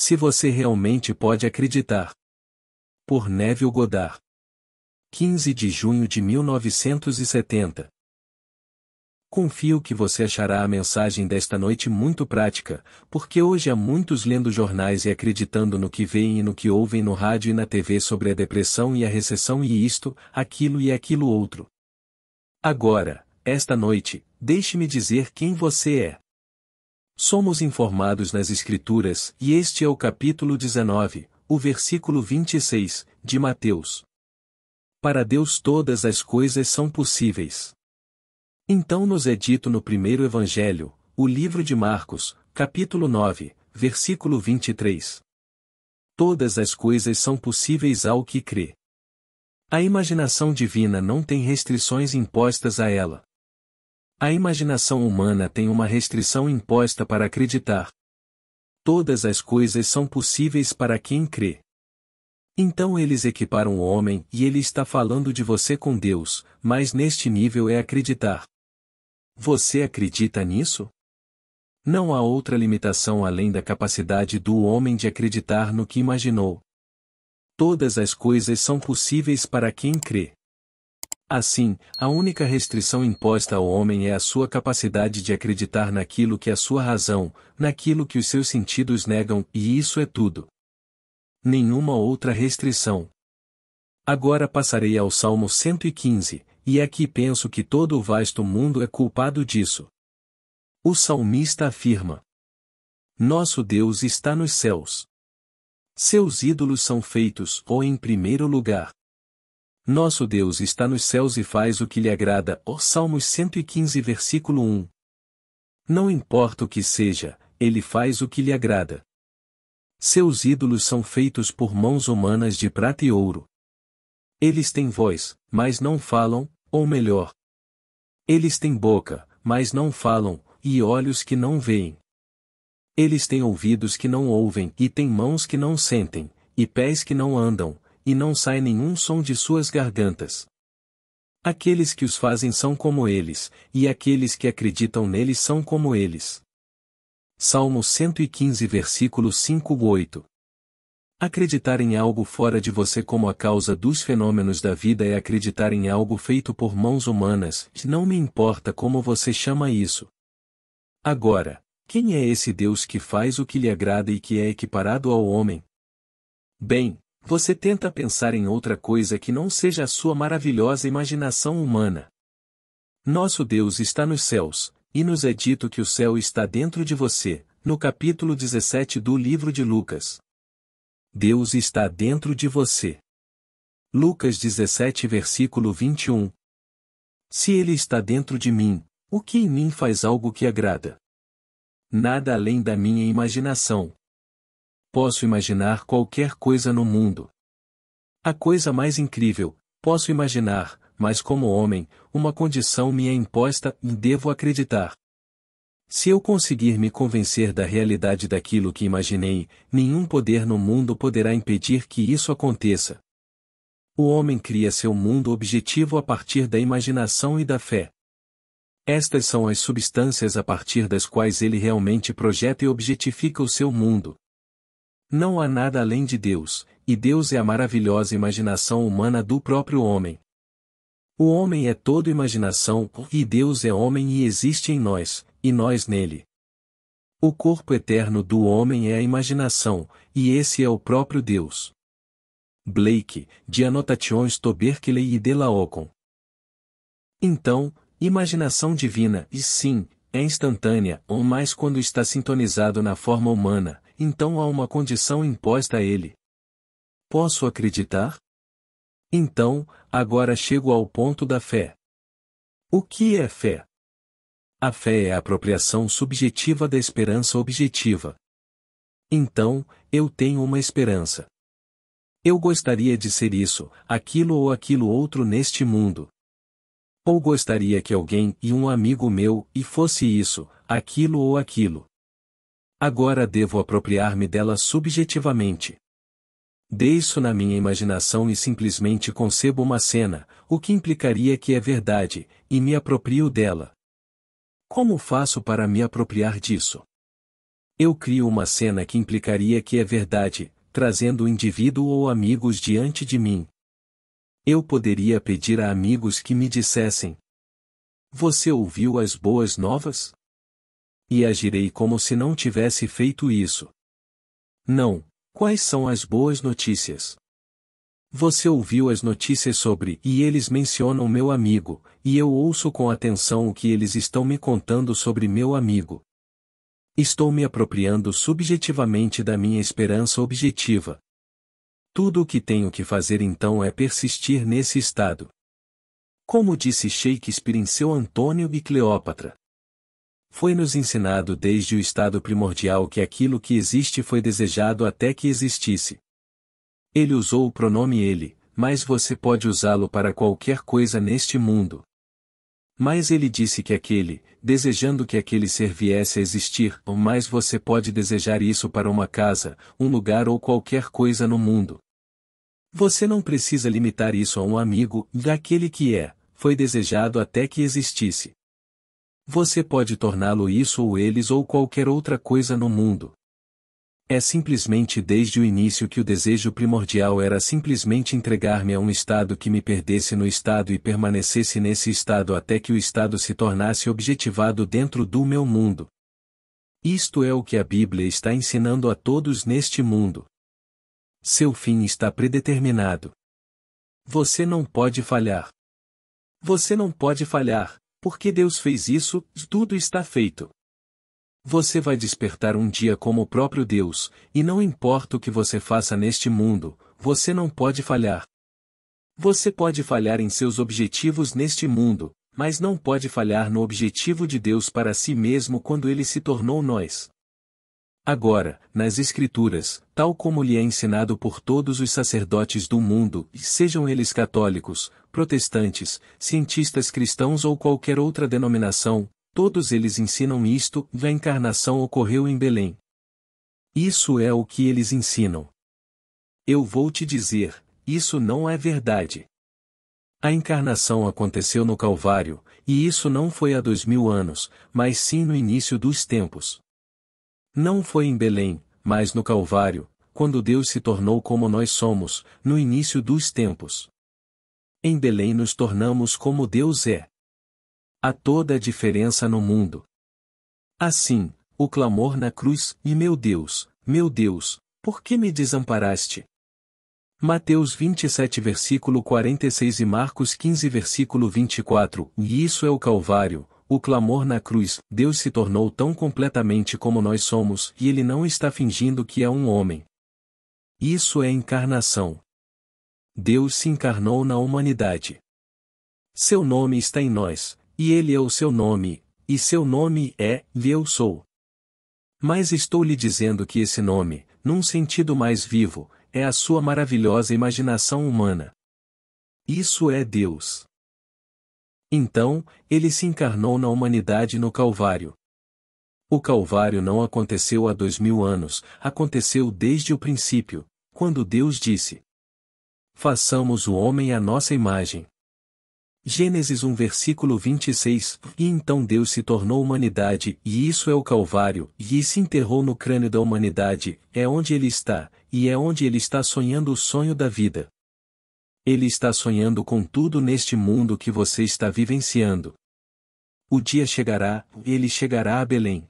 Se você realmente pode acreditar. Por Neville Goddard. 15 de junho de 1970. Confio que você achará a mensagem desta noite muito prática, porque hoje há muitos lendo jornais e acreditando no que veem e no que ouvem no rádio e na TV sobre a depressão e a recessão e isto, aquilo e aquilo outro. Agora, esta noite, deixe-me dizer quem você é. Somos informados nas Escrituras, e este é o capítulo 19, o versículo 26, de Mateus. Para Deus todas as coisas são possíveis. Então nos é dito no primeiro Evangelho, o livro de Marcos, capítulo 9, versículo 23. Todas as coisas são possíveis ao que crê. A imaginação divina não tem restrições impostas a ela. A imaginação humana tem uma restrição imposta para acreditar. Todas as coisas são possíveis para quem crê. Então eles equiparam o homem e ele está falando de você com Deus, mas neste nível é acreditar. Você acredita nisso? Não há outra limitação além da capacidade do homem de acreditar no que imaginou. Todas as coisas são possíveis para quem crê. Assim, a única restrição imposta ao homem é a sua capacidade de acreditar naquilo que a sua razão, naquilo que os seus sentidos negam, e isso é tudo. Nenhuma outra restrição. Agora passarei ao Salmo 115, e aqui penso que todo o vasto mundo é culpado disso. O salmista afirma: Nosso Deus está nos céus. Seus ídolos são feitos, em primeiro lugar. Nosso Deus está nos céus e faz o que lhe agrada. Salmos 115 versículo 1. Não importa o que seja, ele faz o que lhe agrada. Seus ídolos são feitos por mãos humanas de prata e ouro. Eles têm voz, mas não falam, ou melhor. Eles têm boca, mas não falam, e olhos que não veem. Eles têm ouvidos que não ouvem, e têm mãos que não sentem, e pés que não andam, e não sai nenhum som de suas gargantas. Aqueles que os fazem são como eles, e aqueles que acreditam neles são como eles. Salmo 115 versículo 5-8. Acreditar em algo fora de você como a causa dos fenômenos da vida é acreditar em algo feito por mãos humanas, não me importa como você chama isso. Agora, quem é esse Deus que faz o que lhe agrada e que é equiparado ao homem? Bem, você tenta pensar em outra coisa que não seja a sua maravilhosa imaginação humana. Nosso Deus está nos céus, e nos é dito que o céu está dentro de você, no capítulo 17 do livro de Lucas. Deus está dentro de você. Lucas 17 versículo 21. Se Ele está dentro de mim, o que em mim faz algo que agrada? Nada além da minha imaginação. Posso imaginar qualquer coisa no mundo. A coisa mais incrível, posso imaginar, mas como homem, uma condição me é imposta e devo acreditar. Se eu conseguir me convencer da realidade daquilo que imaginei, nenhum poder no mundo poderá impedir que isso aconteça. O homem cria seu mundo objetivo a partir da imaginação e da fé. Estas são as substâncias a partir das quais ele realmente projeta e objetifica o seu mundo. Não há nada além de Deus, e Deus é a maravilhosa imaginação humana do próprio homem. O homem é todo imaginação, e Deus é homem e existe em nós, e nós nele. O corpo eterno do homem é a imaginação, e esse é o próprio Deus. Blake, de Annotations Tuberculei e de Laocon. Então, imaginação divina, e sim, é instantânea, mas quando está sintonizado na forma humana, então há uma condição imposta a ele. Posso acreditar? Então, agora chego ao ponto da fé. O que é fé? A fé é a apropriação subjetiva da esperança objetiva. Então, eu tenho uma esperança. Eu gostaria de ser isso, aquilo ou aquilo outro neste mundo. Ou gostaria que alguém e um amigo meu e fosse isso, aquilo ou aquilo. Agora devo apropriar-me dela subjetivamente. Deixo na minha imaginação e simplesmente concebo uma cena, o que implicaria que é verdade, e me aproprio dela. Como faço para me apropriar disso? Eu crio uma cena que implicaria que é verdade, trazendo o indivíduo ou amigos diante de mim. Eu poderia pedir a amigos que me dissessem: Você ouviu as boas novas? E agirei como se não tivesse feito isso. Não, quais são as boas notícias? Você ouviu as notícias sobre, e eles mencionam meu amigo, e eu ouço com atenção o que eles estão me contando sobre meu amigo. Estou me apropriando subjetivamente da minha esperança objetiva. Tudo o que tenho que fazer então é persistir nesse estado. Como disse Shakespeare em seu Antônio e Cleópatra. Foi-nos ensinado desde o estado primordial que aquilo que existe foi desejado até que existisse. Ele usou o pronome ele, mas você pode usá-lo para qualquer coisa neste mundo. Mas ele disse que aquele, desejando que aquele ser viesse a existir, mas você pode desejar isso para uma casa, um lugar ou qualquer coisa no mundo. Você não precisa limitar isso a um amigo, daquele que foi desejado até que existisse. Você pode torná-lo isso ou eles ou qualquer outra coisa no mundo. É simplesmente desde o início que o desejo primordial era simplesmente entregar-me a um estado que me perdesse no estado e permanecesse nesse estado até que o estado se tornasse objetivado dentro do meu mundo. Isto é o que a Bíblia está ensinando a todos neste mundo. Seu fim está predeterminado. Você não pode falhar. Você não pode falhar, porque Deus fez isso, tudo está feito. Você vai despertar um dia como o próprio Deus, e não importa o que você faça neste mundo, você não pode falhar. Você pode falhar em seus objetivos neste mundo, mas não pode falhar no objetivo de Deus para si mesmo quando ele se tornou nós. Agora, nas Escrituras, tal como lhe é ensinado por todos os sacerdotes do mundo, sejam eles católicos, protestantes, cientistas cristãos ou qualquer outra denominação, todos eles ensinam isto: a encarnação ocorreu em Belém. Isso é o que eles ensinam. Eu vou te dizer, isso não é verdade. A encarnação aconteceu no Calvário, e isso não foi há 2000 anos, mas sim no início dos tempos. Não foi em Belém, mas no Calvário, quando Deus se tornou como nós somos, no início dos tempos. Em Belém nos tornamos como Deus é. Há toda a diferença no mundo. Assim, o clamor na cruz: e meu Deus, por que me desamparaste? Mateus 27 versículo 46 e Marcos 15 versículo 24, e isso é o Calvário, o clamor na cruz. Deus se tornou tão completamente como nós somos, e ele não está fingindo que é um homem. Isso é encarnação. Deus se encarnou na humanidade. Seu nome está em nós, e ele é o seu nome, e seu nome é Eu Sou. Mas estou lhe dizendo que esse nome, num sentido mais vivo, é a sua maravilhosa imaginação humana. Isso é Deus. Então, ele se encarnou na humanidade no Calvário. O Calvário não aconteceu há 2000 anos, aconteceu desde o princípio, quando Deus disse: Façamos o homem à nossa imagem. Gênesis 1 versículo 26, e então Deus se tornou humanidade, e isso é o Calvário, e se enterrou no crânio da humanidade, é onde ele está, e é onde ele está sonhando o sonho da vida. Ele está sonhando com tudo neste mundo que você está vivenciando. O dia chegará, ele chegará a Belém.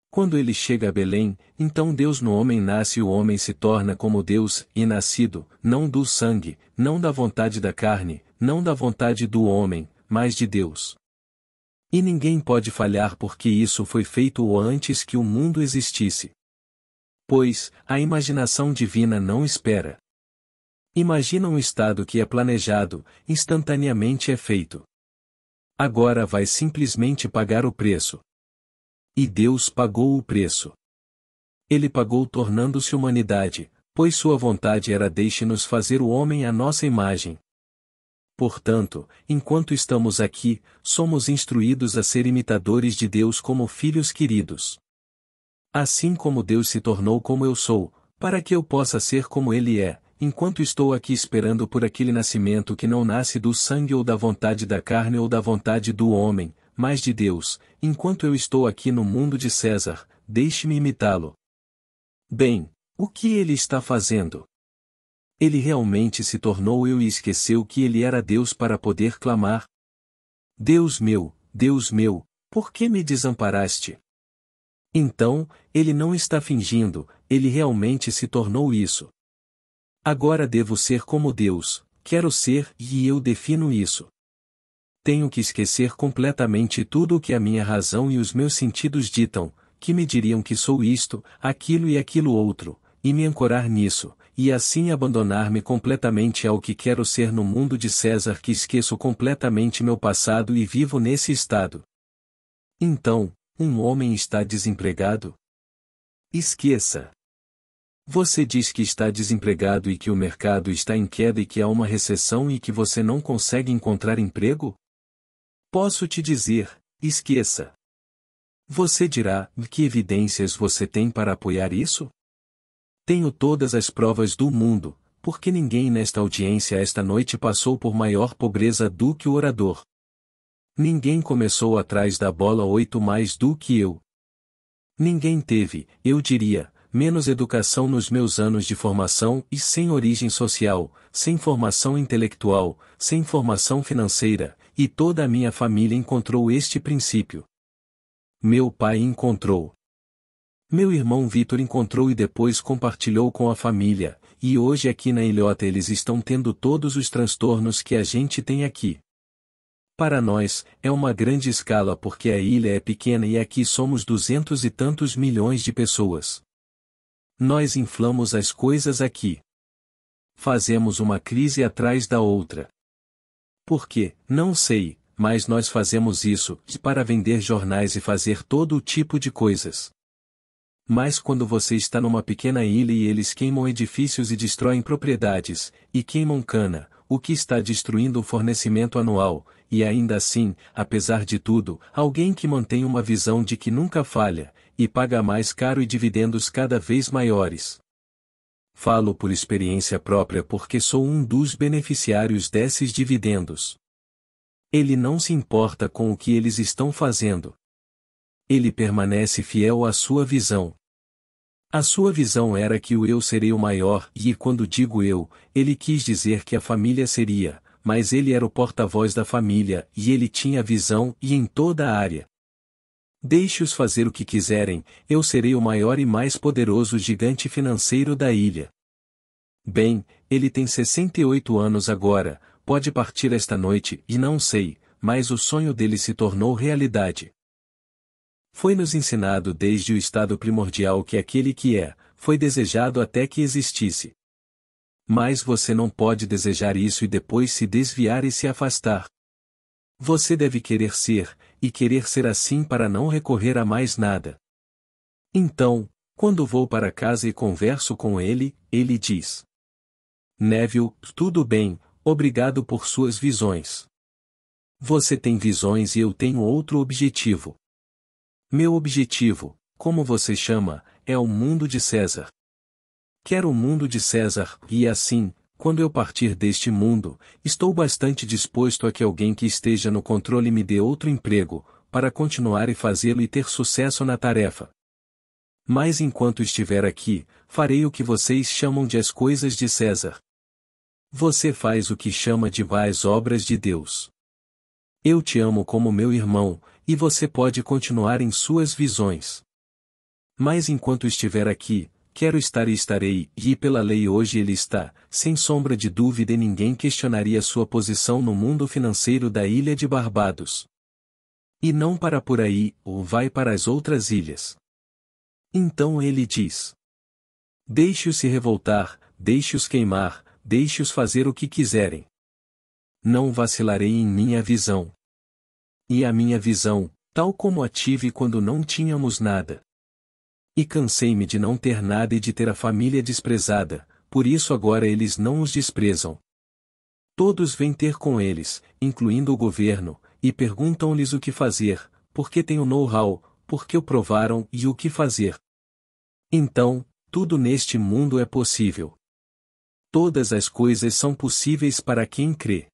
Quando ele chega a Belém, então Deus no homem nasce e o homem se torna como Deus, e nascido, não do sangue, não da vontade da carne, não da vontade do homem, mas de Deus. E ninguém pode falhar porque isso foi feito antes que o mundo existisse. Pois, a imaginação divina não espera. Imagina um estado que é planejado, instantaneamente é feito. Agora vai simplesmente pagar o preço. E Deus pagou o preço. Ele pagou tornando-se humanidade, pois sua vontade era deixe-nos fazer o homem à nossa imagem. Portanto, enquanto estamos aqui, somos instruídos a ser imitadores de Deus como filhos queridos. Assim como Deus se tornou como eu sou, para que eu possa ser como Ele é, enquanto estou aqui esperando por aquele nascimento que não nasce do sangue ou da vontade da carne ou da vontade do homem, mas de Deus, enquanto eu estou aqui no mundo de César, deixe-me imitá-lo. Bem, o que ele está fazendo? Ele realmente se tornou eu e esqueceu que ele era Deus para poder clamar: Deus meu, por que me desamparaste? Então, ele não está fingindo, ele realmente se tornou isso. Agora devo ser como Deus, quero ser, e eu defino isso. Tenho que esquecer completamente tudo o que a minha razão e os meus sentidos ditam, que me diriam que sou isto, aquilo e aquilo outro, e me ancorar nisso, e assim abandonar-me completamente ao que quero ser no mundo de César, que esqueço completamente meu passado e vivo nesse estado. Então, um homem está desempregado? Esqueça. Você diz que está desempregado e que o mercado está em queda e que há uma recessão e que você não consegue encontrar emprego? Posso te dizer, esqueça. Você dirá, que evidências você tem para apoiar isso? Tenho todas as provas do mundo, porque ninguém nesta audiência esta noite passou por maior pobreza do que o orador. Ninguém começou atrás da bola 8 mais do que eu. Ninguém teve, eu diria, menos educação nos meus anos de formação e sem origem social, sem formação intelectual, sem formação financeira, e toda a minha família encontrou este princípio. Meu pai encontrou. Meu irmão Vitor encontrou e depois compartilhou com a família, e hoje aqui na ilhota eles estão tendo todos os transtornos que a gente tem aqui. Para nós, é uma grande escala porque a ilha é pequena e aqui somos 200 e tantos milhões de pessoas. Nós inflamos as coisas aqui. Fazemos uma crise atrás da outra. Por quê? Não sei, mas nós fazemos isso para vender jornais e fazer todo o tipo de coisas. Mas quando você está numa pequena ilha e eles queimam edifícios e destroem propriedades, e queimam cana, o que está destruindo o fornecimento anual, e ainda assim, apesar de tudo, alguém que mantém uma visão de que nunca falha, e paga mais caro e dividendos cada vez maiores. Falo por experiência própria porque sou um dos beneficiários desses dividendos. Ele não se importa com o que eles estão fazendo. Ele permanece fiel à sua visão. A sua visão era que o eu seria o maior, e quando digo eu, ele quis dizer que a família seria, mas ele era o porta-voz da família, e ele tinha visão e em toda a área. Deixe-os fazer o que quiserem, eu serei o maior e mais poderoso gigante financeiro da ilha. Bem, ele tem 68 anos agora, pode partir esta noite, e não sei, mas o sonho dele se tornou realidade. Foi-nos ensinado desde o estado primordial que aquele que é, foi desejado até que existisse. Mas você não pode desejar isso e depois se desviar e se afastar. Você deve querer ser, e querer ser assim para não recorrer a mais nada. Então, quando vou para casa e converso com ele, ele diz: Neville, tudo bem, obrigado por suas visões. Você tem visões e eu tenho outro objetivo. Meu objetivo, como você chama, é o mundo de César. Quero o mundo de César, e assim, quando eu partir deste mundo, estou bastante disposto a que alguém que esteja no controle me dê outro emprego, para continuar e fazê-lo e ter sucesso na tarefa. Mas enquanto estiver aqui, farei o que vocês chamam de as coisas de César. Você faz o que chama de as obras de Deus. Eu te amo como meu irmão, e você pode continuar em suas visões. Mas enquanto estiver aqui, quero estar e estarei, e pela lei hoje ele está, sem sombra de dúvida e ninguém questionaria sua posição no mundo financeiro da ilha de Barbados. E não para por aí, ou vai para as outras ilhas. Então ele diz: Deixe-os se revoltar, deixe-os queimar, deixe-os fazer o que quiserem. Não vacilarei em minha visão. E a minha visão, tal como a tive quando não tínhamos nada. E cansei-me de não ter nada e de ter a família desprezada, por isso agora eles não os desprezam. Todos vêm ter com eles, incluindo o governo, e perguntam-lhes o que fazer, porque têm o know-how, porque o provaram e o que fazer. Então, tudo neste mundo é possível. Todas as coisas são possíveis para quem crê.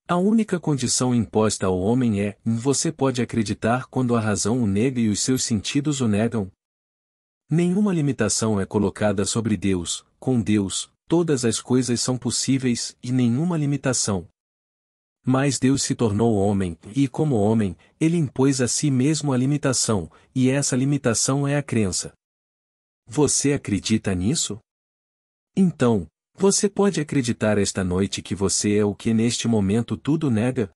A única condição imposta ao homem é: você pode acreditar quando a razão o nega e os seus sentidos o negam, Nenhuma limitação é colocada sobre Deus, com Deus, todas as coisas são possíveis, e nenhuma limitação. Mas Deus se tornou homem, e como homem, ele impôs a si mesmo a limitação, e essa limitação é a crença. Você acredita nisso? Então, você pode acreditar esta noite que você é o que neste momento tudo nega?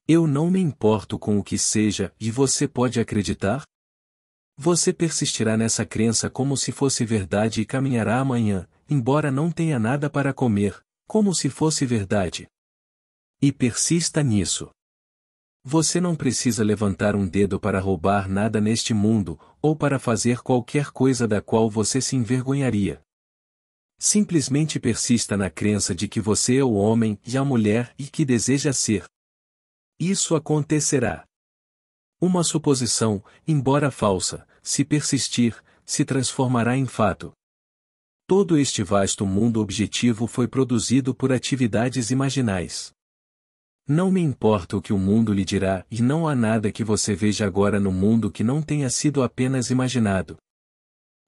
Eu não me importo com o que seja, e você pode acreditar? Você persistirá nessa crença como se fosse verdade e caminhará amanhã, embora não tenha nada para comer, como se fosse verdade. E persista nisso. Você não precisa levantar um dedo para roubar nada neste mundo, ou para fazer qualquer coisa da qual você se envergonharia. Simplesmente persista na crença de que você é o homem e a mulher e que deseja ser. Isso acontecerá. Uma suposição, embora falsa, se persistir, se transformará em fato. Todo este vasto mundo objetivo foi produzido por atividades imaginais. Não me importa o que o mundo lhe dirá, e não há nada que você veja agora no mundo que não tenha sido apenas imaginado.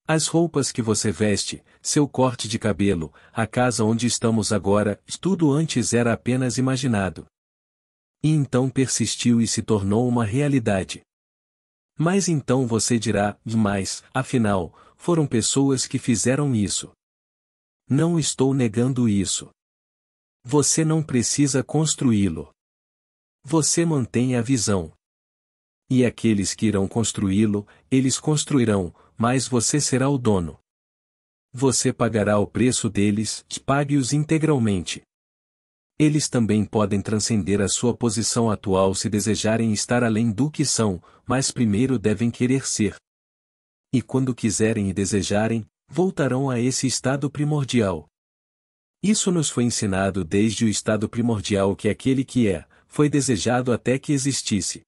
As roupas que você veste, seu corte de cabelo, a casa onde estamos agora, tudo antes era apenas imaginado. E então persistiu e se tornou uma realidade. Mas então você dirá, mas, afinal, foram pessoas que fizeram isso. Não estou negando isso. Você não precisa construí-lo. Você mantém a visão. E aqueles que irão construí-lo, eles construirão, mas você será o dono. Você pagará o preço deles, pague-os integralmente. Eles também podem transcender a sua posição atual se desejarem estar além do que são, mas primeiro devem querer ser. E quando quiserem e desejarem, voltarão a esse estado primordial. Isso nos foi ensinado desde o estado primordial que aquele que é, foi desejado até que existisse.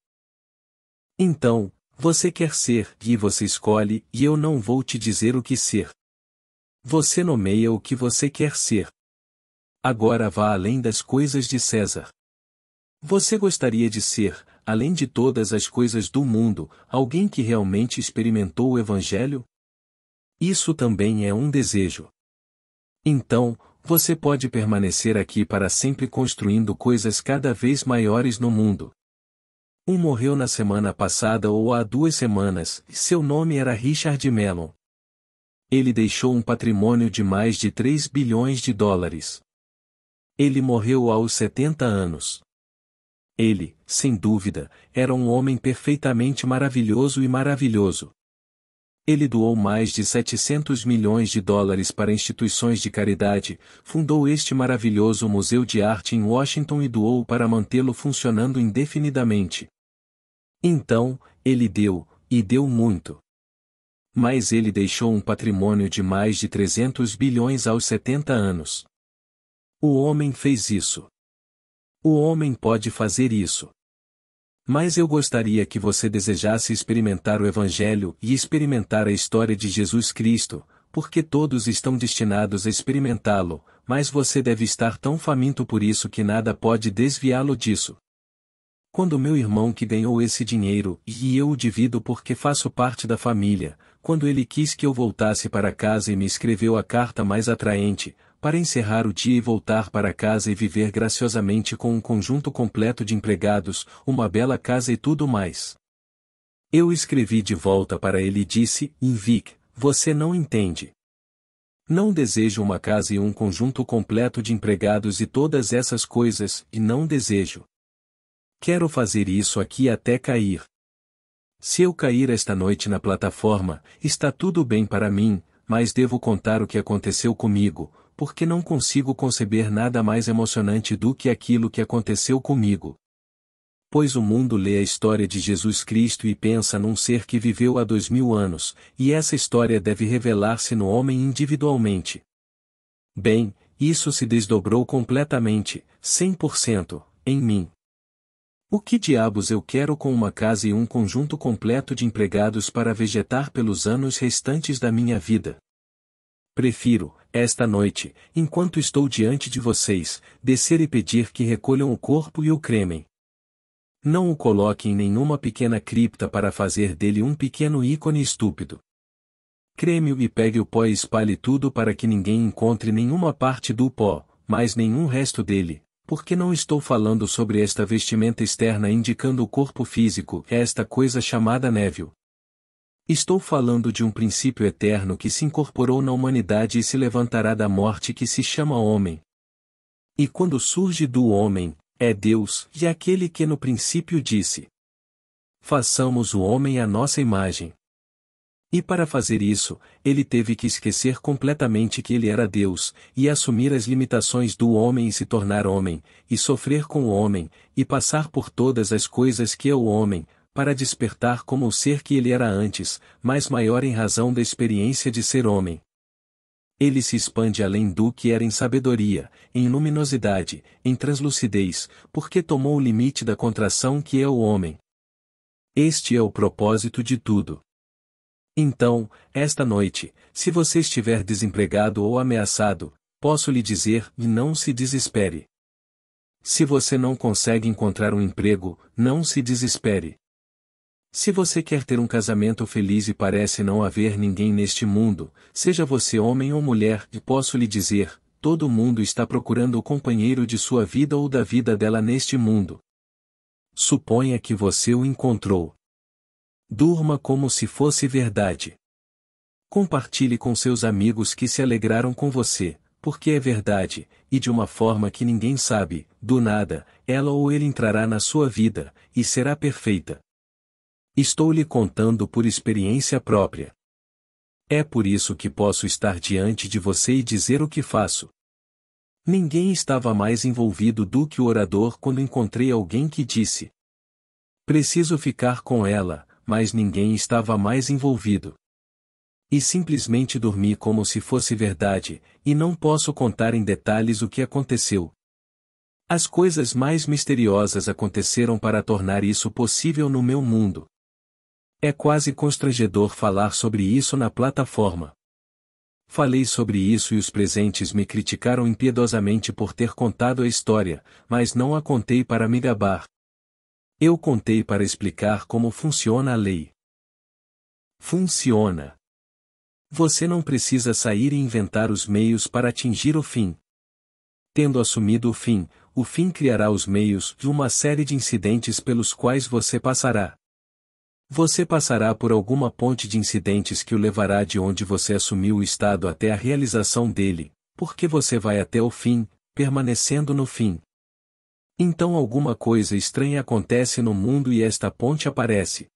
Então, você quer ser, e você escolhe, e eu não vou te dizer o que ser. Você nomeia o que você quer ser. Agora vá além das coisas de César. Você gostaria de ser, além de todas as coisas do mundo, alguém que realmente experimentou o Evangelho? Isso também é um desejo. Então, você pode permanecer aqui para sempre construindo coisas cada vez maiores no mundo. Um morreu na semana passada ou há 2 semanas, e seu nome era Richard Mellon. Ele deixou um patrimônio de mais de 3 bilhões de dólares. Ele morreu aos 70 anos. Ele, sem dúvida, era um homem perfeitamente maravilhoso e maravilhoso. Ele doou mais de 700 milhões de dólares para instituições de caridade, fundou este maravilhoso museu de arte em Washington e doou para mantê-lo funcionando indefinidamente. Então, ele deu, e deu muito. Mas ele deixou um patrimônio de mais de 300 bilhões aos 70 anos. O homem fez isso. O homem pode fazer isso. Mas eu gostaria que você desejasse experimentar o Evangelho e experimentar a história de Jesus Cristo, porque todos estão destinados a experimentá-lo, mas você deve estar tão faminto por isso que nada pode desviá-lo disso. Quando meu irmão que ganhou esse dinheiro, e eu o divido porque faço parte da família, quando ele quis que eu voltasse para casa e me escreveu a carta mais atraente, para encerrar o dia e voltar para casa e viver graciosamente com um conjunto completo de empregados, uma bela casa e tudo mais. Eu escrevi de volta para ele e disse, Vic, você não entende. Não desejo uma casa e um conjunto completo de empregados e todas essas coisas, e não desejo. Quero fazer isso aqui até cair. Se eu cair esta noite na plataforma, está tudo bem para mim, mas devo contar o que aconteceu comigo, porque não consigo conceber nada mais emocionante do que aquilo que aconteceu comigo. Pois o mundo lê a história de Jesus Cristo e pensa num ser que viveu há 2000 anos, e essa história deve revelar-se no homem individualmente. Bem, isso se desdobrou completamente, 100%, em mim. O que diabos eu quero com uma casa e um conjunto completo de empregados para vegetar pelos anos restantes da minha vida? Prefiro, esta noite, enquanto estou diante de vocês, descer e pedir que recolham o corpo e o cremem. Não o coloque em nenhuma pequena cripta para fazer dele um pequeno ícone estúpido. Creme-o e pegue o pó e espalhe tudo para que ninguém encontre nenhuma parte do pó, mas nenhum resto dele, porque não estou falando sobre esta vestimenta externa indicando o corpo físico, esta coisa chamada névoa. Estou falando de um princípio eterno que se incorporou na humanidade e se levantará da morte que se chama homem. E quando surge do homem, é Deus, e aquele que no princípio disse: façamos o homem à nossa imagem. E para fazer isso, ele teve que esquecer completamente que ele era Deus, e assumir as limitações do homem e se tornar homem, e sofrer com o homem, e passar por todas as coisas que é o homem, para despertar como o ser que ele era antes, mas maior em razão da experiência de ser homem. Ele se expande além do que era em sabedoria, em luminosidade, em translucidez, porque tomou o limite da contração que é o homem. Este é o propósito de tudo. Então, esta noite, se você estiver desempregado ou ameaçado, posso lhe dizer, não se desespere. Se você não consegue encontrar um emprego, não se desespere. Se você quer ter um casamento feliz e parece não haver ninguém neste mundo, seja você homem ou mulher, e posso lhe dizer, todo mundo está procurando o companheiro de sua vida ou da vida dela neste mundo. Suponha que você o encontrou. Durma como se fosse verdade. Compartilhe com seus amigos que se alegraram com você, porque é verdade, e de uma forma que ninguém sabe, do nada, ela ou ele entrará na sua vida, e será perfeita. Estou lhe contando por experiência própria. É por isso que posso estar diante de você e dizer o que faço. Ninguém estava mais envolvido do que o orador quando encontrei alguém que disse: preciso ficar com ela, mas ninguém estava mais envolvido. E simplesmente dormi como se fosse verdade, e não posso contar em detalhes o que aconteceu. As coisas mais misteriosas aconteceram para tornar isso possível no meu mundo. É quase constrangedor falar sobre isso na plataforma. Falei sobre isso e os presentes me criticaram impiedosamente por ter contado a história, mas não a contei para me gabar. Eu contei para explicar como funciona a lei. Funciona. Você não precisa sair e inventar os meios para atingir o fim. Tendo assumido o fim criará os meios de uma série de incidentes pelos quais você passará. Você passará por alguma ponte de incidentes que o levará de onde você assumiu o estado até a realização dele, porque você vai até o fim, permanecendo no fim. Então alguma coisa estranha acontece no mundo e esta ponte aparece.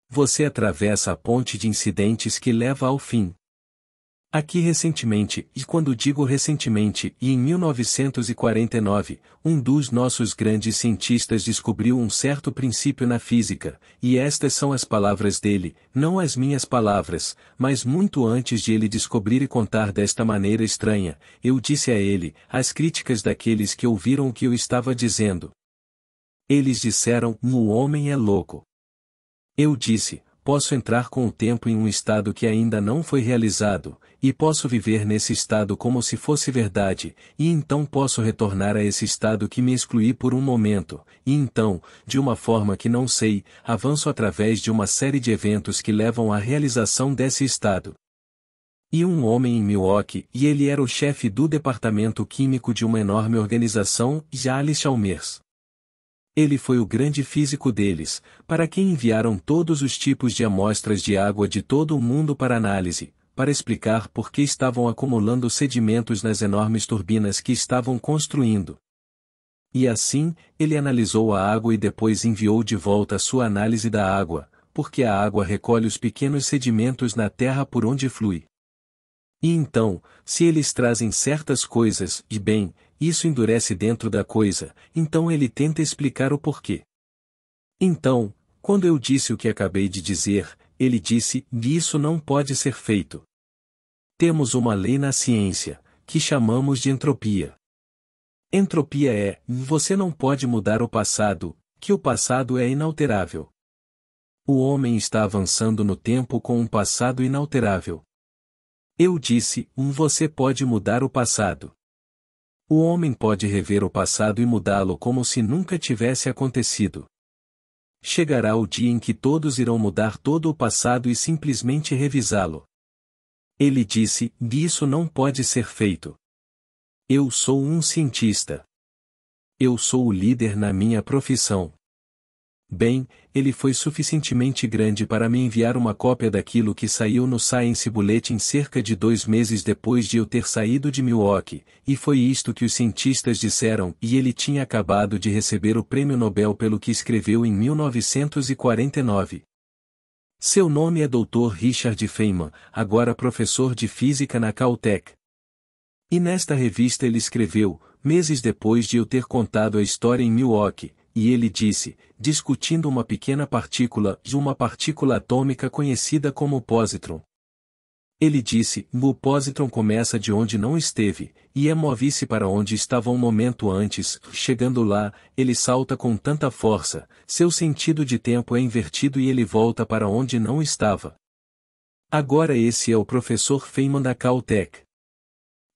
Você atravessa a ponte de incidentes que leva ao fim. Aqui recentemente, e quando digo recentemente, e em 1949, um dos nossos grandes cientistas descobriu um certo princípio na física, e estas são as palavras dele, não as minhas palavras, mas muito antes de ele descobrir e contar desta maneira estranha, eu disse a ele, as críticas daqueles que ouviram o que eu estava dizendo. Eles disseram, o homem é louco. Eu disse, posso entrar com o tempo em um estado que ainda não foi realizado, e posso viver nesse estado como se fosse verdade, e então posso retornar a esse estado que me excluí por um momento, e então, de uma forma que não sei, avanço através de uma série de eventos que levam à realização desse estado. E um homem em Milwaukee, e ele era o chefe do departamento químico de uma enorme organização, Yale Chalmers. Ele foi o grande físico deles, para quem enviaram todos os tipos de amostras de água de todo o mundo para análise, para explicar por que estavam acumulando sedimentos nas enormes turbinas que estavam construindo. E assim, ele analisou a água e depois enviou de volta a sua análise da água, porque a água recolhe os pequenos sedimentos na terra por onde flui. E então, se eles trazem certas coisas, e bem, isso endurece dentro da coisa, então ele tenta explicar o porquê. Então, quando eu disse o que acabei de dizer, ele disse, isso não pode ser feito. Temos uma lei na ciência, que chamamos de entropia. Entropia é, você não pode mudar o passado, que o passado é inalterável. O homem está avançando no tempo com um passado inalterável. Eu disse, você pode mudar o passado. O homem pode rever o passado e mudá-lo como se nunca tivesse acontecido. Chegará o dia em que todos irão mudar todo o passado e simplesmente revisá-lo. Ele disse: isso não pode ser feito. Eu sou um cientista. Eu sou o líder na minha profissão. Bem, ele foi suficientemente grande para me enviar uma cópia daquilo que saiu no Science Bulletin cerca de 2 meses depois de eu ter saído de Milwaukee, e foi isto que os cientistas disseram, e ele tinha acabado de receber o prêmio Nobel pelo que escreveu em 1949. Seu nome é Dr. Richard Feynman, agora professor de física na Caltech. E nesta revista ele escreveu, meses depois de eu ter contado a história em Milwaukee, e ele disse, discutindo uma pequena partícula, de uma partícula atômica conhecida como positron. Ele disse, o positron começa de onde não esteve, e move-se para onde estava um momento antes, chegando lá, ele salta com tanta força, seu sentido de tempo é invertido e ele volta para onde não estava. Agora esse é o professor Feynman da Caltech.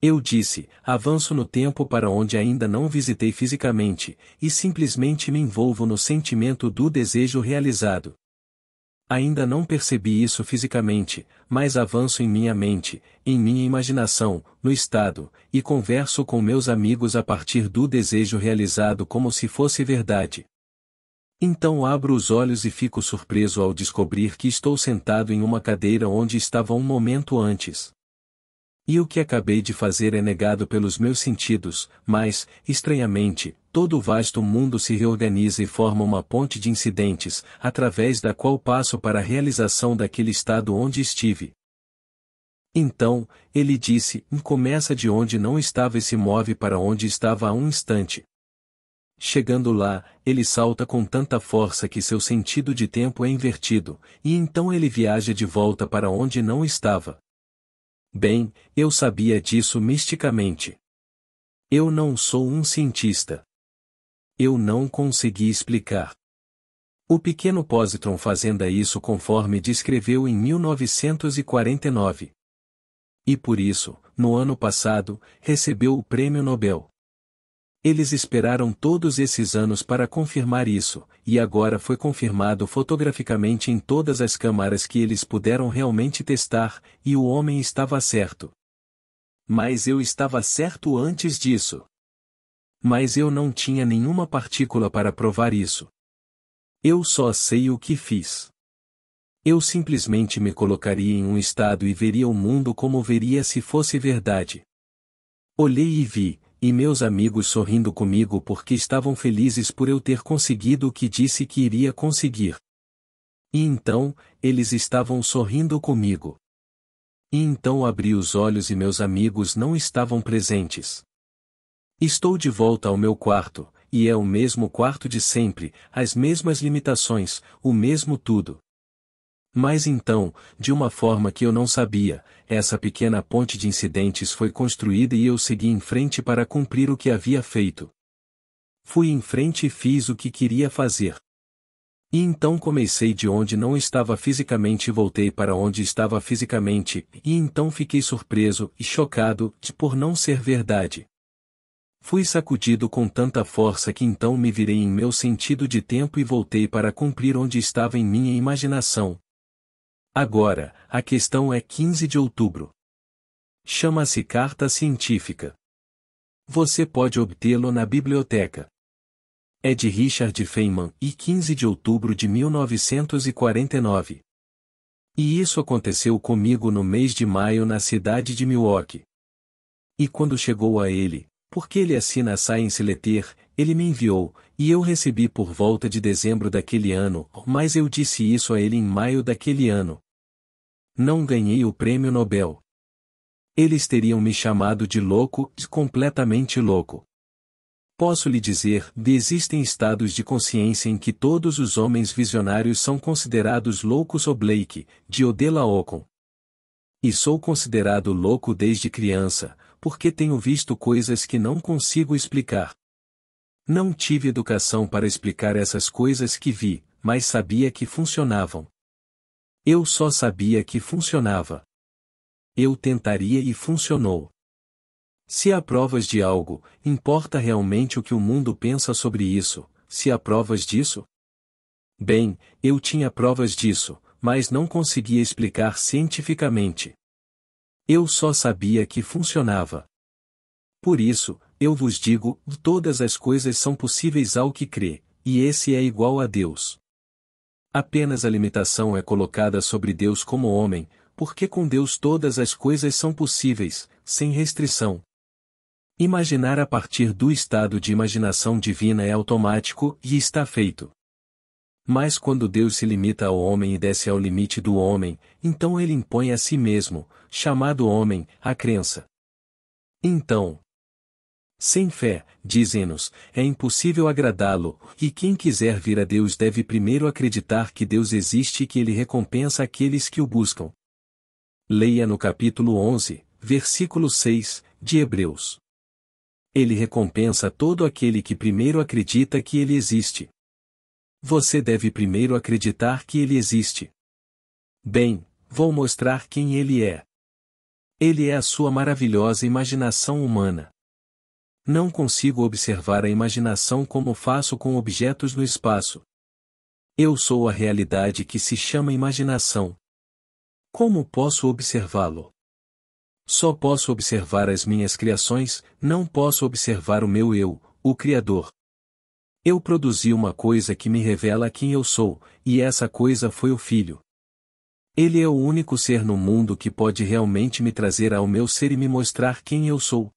Eu disse, avanço no tempo para onde ainda não visitei fisicamente, e simplesmente me envolvo no sentimento do desejo realizado. Ainda não percebi isso fisicamente, mas avanço em minha mente, em minha imaginação, no estado, e converso com meus amigos a partir do desejo realizado como se fosse verdade. Então abro os olhos e fico surpreso ao descobrir que estou sentado em uma cadeira onde estava um momento antes. E o que acabei de fazer é negado pelos meus sentidos, mas, estranhamente, todo o vasto mundo se reorganiza e forma uma ponte de incidentes, através da qual passo para a realização daquele estado onde estive. Então, ele disse, começa de onde não estava e se move para onde estava há um instante. Chegando lá, ele salta com tanta força que seu sentido de tempo é invertido, e então ele viaja de volta para onde não estava. Bem, eu sabia disso misticamente. Eu não sou um cientista. Eu não consegui explicar. O pequeno positron fazendo isso conforme descreveu em 1949. E por isso, no ano passado, recebeu o prêmio Nobel. Eles esperaram todos esses anos para confirmar isso, e agora foi confirmado fotograficamente em todas as câmaras que eles puderam realmente testar, e o homem estava certo. Mas eu estava certo antes disso. Mas eu não tinha nenhuma partícula para provar isso. Eu só sei o que fiz. Eu simplesmente me colocaria em um estado e veria o mundo como veria se fosse verdade. Olhei e vi, e meus amigos sorrindo comigo porque estavam felizes por eu ter conseguido o que disse que iria conseguir. E então, eles estavam sorrindo comigo. E então abri os olhos e meus amigos não estavam presentes. Estou de volta ao meu quarto, e é o mesmo quarto de sempre, as mesmas limitações, o mesmo tudo. Mas então, de uma forma que eu não sabia, essa pequena ponte de incidentes foi construída e eu segui em frente para cumprir o que havia feito. Fui em frente e fiz o que queria fazer. E então comecei de onde não estava fisicamente e voltei para onde estava fisicamente, e então fiquei surpreso e chocado por não ser verdade. Fui sacudido com tanta força que então me virei em meu sentido de tempo e voltei para cumprir onde estava em minha imaginação. Agora, a questão é 15 de outubro. Chama-se Carta Científica. Você pode obtê-lo na biblioteca. É de Richard Feynman, e 15 de outubro de 1949. E isso aconteceu comigo no mês de maio na cidade de Milwaukee. E quando chegou a ele, porque ele assina a Science Letter, ele me enviou, e eu recebi por volta de dezembro daquele ano, mas eu disse isso a ele em maio daquele ano. Não ganhei o prêmio Nobel. Eles teriam me chamado de louco, completamente louco. Posso lhe dizer, existem estados de consciência em que todos os homens visionários são considerados loucos. O Blake, de Odela Ocon. E sou considerado louco desde criança, porque tenho visto coisas que não consigo explicar. Não tive educação para explicar essas coisas que vi, mas sabia que funcionavam. Eu só sabia que funcionava. Eu tentaria e funcionou. Se há provas de algo, importa realmente o que o mundo pensa sobre isso, se há provas disso? Bem, eu tinha provas disso, mas não conseguia explicar cientificamente. Eu só sabia que funcionava. Por isso, eu vos digo, todas as coisas são possíveis ao que crê, e esse é igual a Deus. Apenas a limitação é colocada sobre Deus como homem, porque com Deus todas as coisas são possíveis, sem restrição. Imaginar a partir do estado de imaginação divina é automático e está feito. Mas quando Deus se limita ao homem e desce ao limite do homem, então ele impõe a si mesmo, chamado homem, a crença. Então, sem fé, dizem-nos, é impossível agradá-lo, e quem quiser vir a Deus deve primeiro acreditar que Deus existe e que ele recompensa aqueles que o buscam. Leia no capítulo 11, versículo 6, de Hebreus. Ele recompensa todo aquele que primeiro acredita que ele existe. Você deve primeiro acreditar que ele existe. Bem, vou mostrar quem ele é. Ele é a sua maravilhosa imaginação humana. Não consigo observar a imaginação como faço com objetos no espaço. Eu sou a realidade que se chama imaginação. Como posso observá-lo? Só posso observar as minhas criações, não posso observar o meu eu, o Criador. Eu produzi uma coisa que me revela quem eu sou, e essa coisa foi o Filho. Ele é o único ser no mundo que pode realmente me trazer ao meu ser e me mostrar quem eu sou.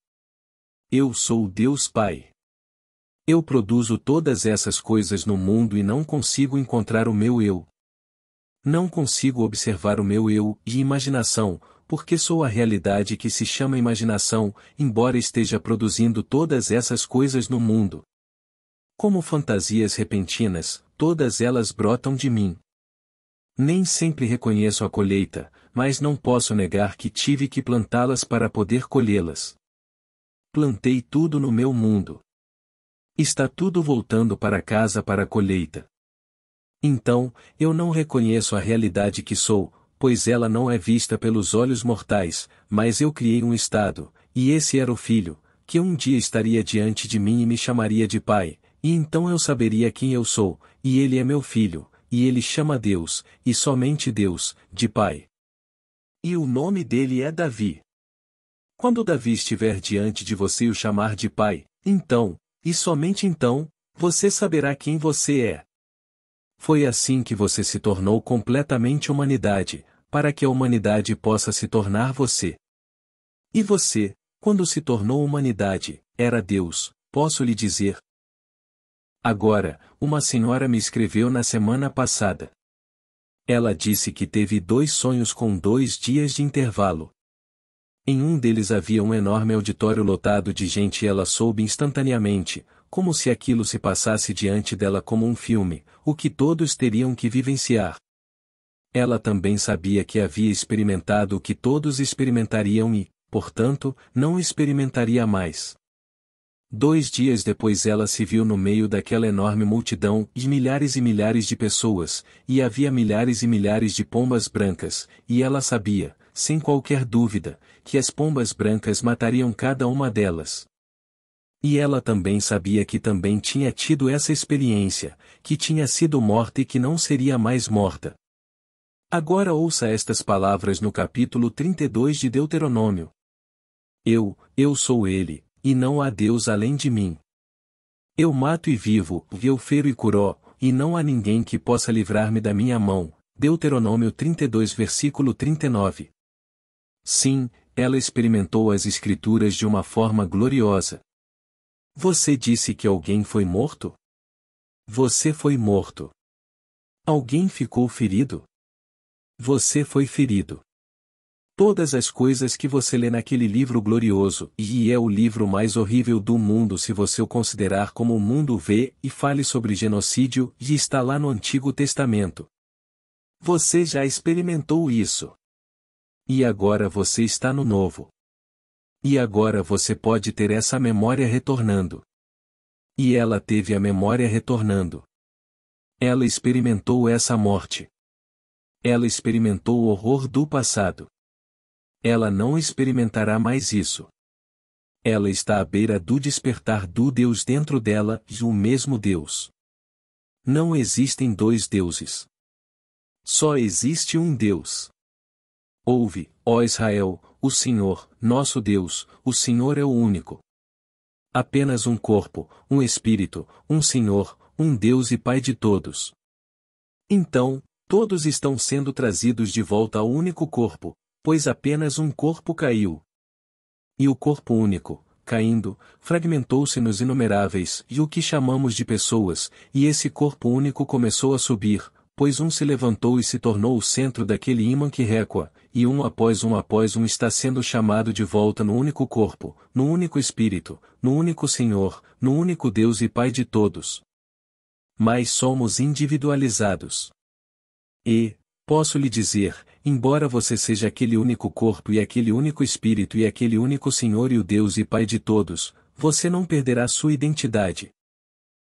Eu sou Deus Pai. Eu produzo todas essas coisas no mundo e não consigo encontrar o meu eu. Não consigo observar o meu eu e imaginação, porque sou a realidade que se chama imaginação, embora esteja produzindo todas essas coisas no mundo. Como fantasias repentinas, todas elas brotam de mim. Nem sempre reconheço a colheita, mas não posso negar que tive que plantá-las para poder colhê-las. Plantei tudo no meu mundo. Está tudo voltando para casa para a colheita. Então, eu não reconheço a realidade que sou, pois ela não é vista pelos olhos mortais, mas eu criei um estado, e esse era o Filho, que um dia estaria diante de mim e me chamaria de Pai, e então eu saberia quem eu sou, e ele é meu Filho, e ele chama Deus, e somente Deus, de Pai. E o nome dele é Davi. Quando Davi estiver diante de você e o chamar de Pai, então, e somente então, você saberá quem você é. Foi assim que você se tornou completamente humanidade, para que a humanidade possa se tornar você. E você, quando se tornou humanidade, era Deus, posso lhe dizer. Agora, uma senhora me escreveu na semana passada. Ela disse que teve 2 sonhos com 2 dias de intervalo. Em um deles havia um enorme auditório lotado de gente e ela soube instantaneamente, como se aquilo se passasse diante dela como um filme, o que todos teriam que vivenciar. Ela também sabia que havia experimentado o que todos experimentariam e, portanto, não experimentaria mais. 2 dias depois ela se viu no meio daquela enorme multidão e milhares de pessoas, e havia milhares e milhares de pombas brancas, e ela sabia, sem qualquer dúvida, que as pombas brancas matariam cada uma delas. E ela também sabia que também tinha tido essa experiência, que tinha sido morta e que não seria mais morta. Agora ouça estas palavras no capítulo 32 de Deuteronômio. Eu sou ele, e não há Deus além de mim. Eu mato e vivo, eu fero e curo, e não há ninguém que possa livrar-me da minha mão. Deuteronômio 32 versículo 39. Sim, ela experimentou as Escrituras de uma forma gloriosa. Você disse que alguém foi morto? Você foi morto. Alguém ficou ferido? Você foi ferido. Todas as coisas que você lê naquele livro glorioso, e é o livro mais horrível do mundo se você o considerar como o mundo vê, e fale sobre genocídio, e está lá no Antigo Testamento. Você já experimentou isso. E agora você está no Novo. E agora você pode ter essa memória retornando. E ela teve a memória retornando. Ela experimentou essa morte. Ela experimentou o horror do passado. Ela não experimentará mais isso. Ela está à beira do despertar do Deus dentro dela, e o mesmo Deus. Não existem 2 deuses. Só existe um Deus. Ouve, ó Israel, o Senhor, nosso Deus, o Senhor é o único. Apenas um corpo, um Espírito, um Senhor, um Deus e Pai de todos. Então, todos estão sendo trazidos de volta ao único corpo, pois apenas um corpo caiu. E o corpo único, caindo, fragmentou-se nos inumeráveis e o que chamamos de pessoas, e esse corpo único começou a subir, pois um se levantou e se tornou o centro daquele ímã que recua, e um após um está sendo chamado de volta no único corpo, no único Espírito, no único Senhor, no único Deus e Pai de todos. Mas somos individualizados. E, posso lhe dizer, embora você seja aquele único corpo e aquele único Espírito e aquele único Senhor e o Deus e Pai de todos, você não perderá sua identidade.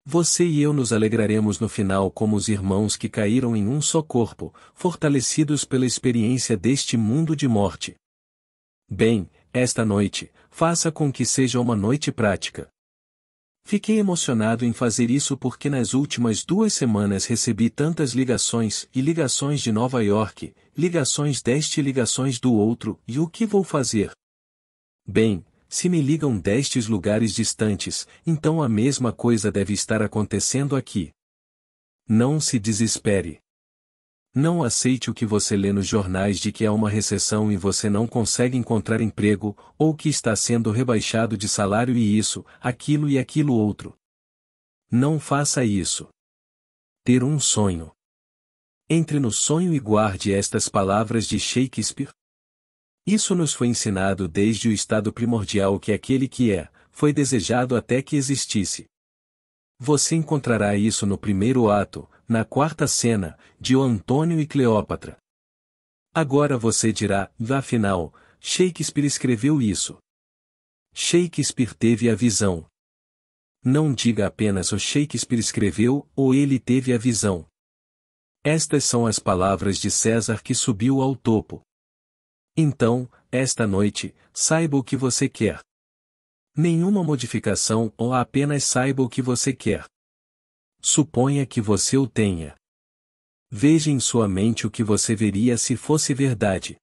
Você e eu nos alegraremos no final como os irmãos que caíram em um só corpo, fortalecidos pela experiência deste mundo de morte. Bem, esta noite, faça com que seja uma noite prática. Fiquei emocionado em fazer isso porque nas últimas 2 semanas recebi tantas ligações e ligações de Nova York, ligações deste e ligações do outro, e o que vou fazer? Bem, se me ligam destes lugares distantes, então a mesma coisa deve estar acontecendo aqui. Não se desespere. Não aceite o que você lê nos jornais de que há uma recessão e você não consegue encontrar emprego, ou que está sendo rebaixado de salário e isso, aquilo e aquilo outro. Não faça isso. Ter um sonho. Entre no sonho e guarde estas palavras de Shakespeare. Isso nos foi ensinado desde o estado primordial que aquele que é, foi desejado até que existisse. Você encontrará isso no primeiro ato, na quarta cena, de O Antônio e Cleópatra. Agora você dirá, afinal, Shakespeare escreveu isso. Shakespeare teve a visão. Não diga apenas o Shakespeare escreveu, ou ele teve a visão. Estas são as palavras de César que subiu ao topo. Então, esta noite, saiba o que você quer. Nenhuma modificação ou apenas saiba o que você quer. Suponha que você o tenha. Veja em sua mente o que você veria se fosse verdade.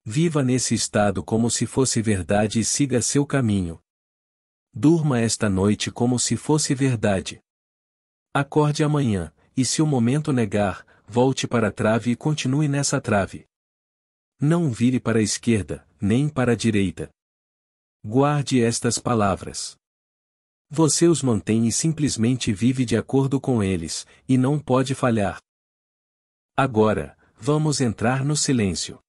Viva nesse estado como se fosse verdade e siga seu caminho. Durma esta noite como se fosse verdade. Acorde amanhã, e se o momento negar, volte para a trave e continue nessa trave. Não vire para a esquerda, nem para a direita. Guarde estas palavras. Você os mantém e simplesmente vive de acordo com eles, e não pode falhar. Agora, vamos entrar no silêncio.